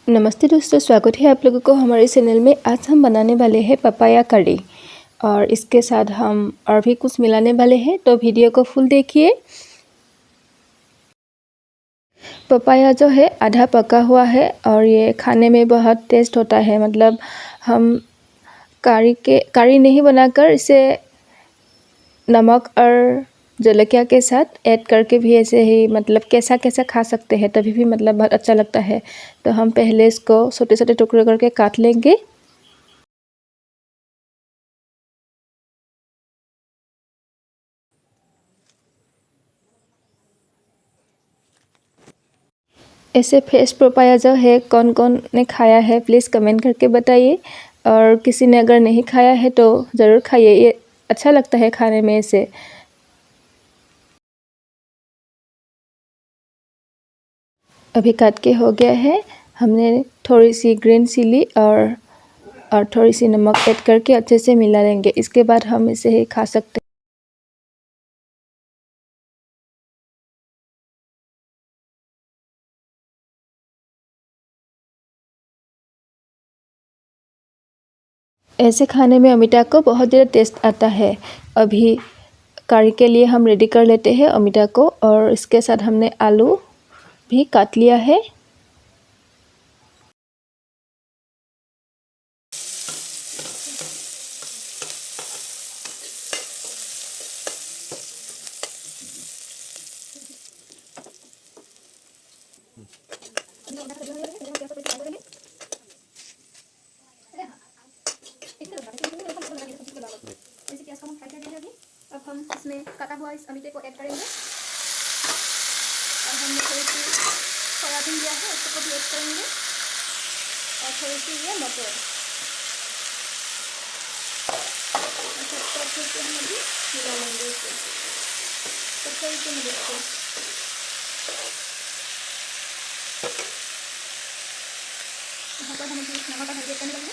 नमस्ते दोस्तों, स्वागत है आप लोगों को हमारे चैनल में। आज हम बनाने वाले हैं पपाया करी और इसके साथ हम और भी कुछ मिलाने वाले हैं, तो वीडियो को फुल देखिए। पपाया जो है आधा पका हुआ है और ये खाने में बहुत टेस्ट होता है। मतलब हम करी नहीं बनाकर इसे नमक और जलकिया के साथ ऐड करके भी ऐसे ही मतलब कैसा कैसा खा सकते हैं, तभी भी मतलब बहुत अच्छा लगता है। तो हम पहले इसको छोटे छोटे टुकड़े करके काट लेंगे। ऐसे फ्रेश पपाया जो है कौन कौन ने खाया है प्लीज़ कमेंट करके बताइए, और किसी ने अगर नहीं खाया है तो ज़रूर खाइए, ये अच्छा लगता है खाने में इसे। अभी काट के हो गया है। हमने थोड़ी सी ग्रीन चिली और थोड़ी सी नमक ऐड करके अच्छे से मिला लेंगे। इसके बाद हम इसे ही खा सकते हैं। ऐसे खाने में अमिता को बहुत ज़्यादा टेस्ट आता है। अभी करी के लिए हम रेडी कर लेते हैं अमिता को, और इसके साथ हमने आलू भी काट लिया है। अब हम इसमें कटा हुआ इस अमिते को ऐड करेंगे, और हमने थोड़ी सी सोयाबीन लिया है उसको भी ऐड करेंगे, और थोड़ी सी ये मटर। सबको अच्छे से हम अभी मिला लेंगे इसे थोड़ी सी मदद से। यहाँ पर हम अभी नमक और हल्दी करने लगे।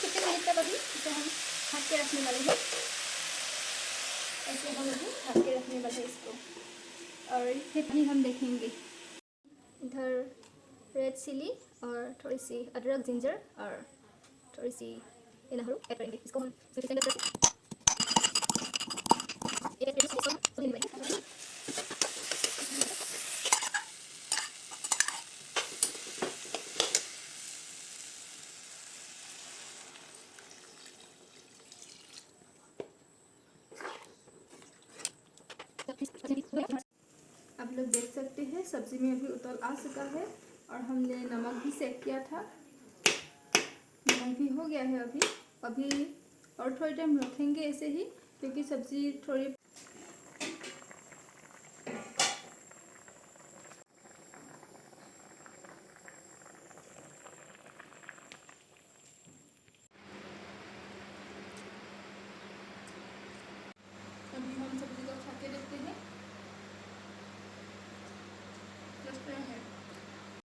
कितने मिनट तक अभी इसे हम ढक के रखने वाले हैं। ऐसे हम अभी ढक के रखने वाले हैं इसको, और फिर भी हम देखेंगे। इधर रेड चिली और थोड़ी सी अदरक जिंजर और थोड़ी सी लहसुन ऐड करेंगे। इसको हम आप लोग देख सकते हैं सब्जी में अभी उतार आ चुका है, और हमने नमक भी सेक किया था। नमक भी हो गया है अभी। और थोड़ी टाइम रखेंगे ऐसे ही, क्योंकि सब्जी थोड़ी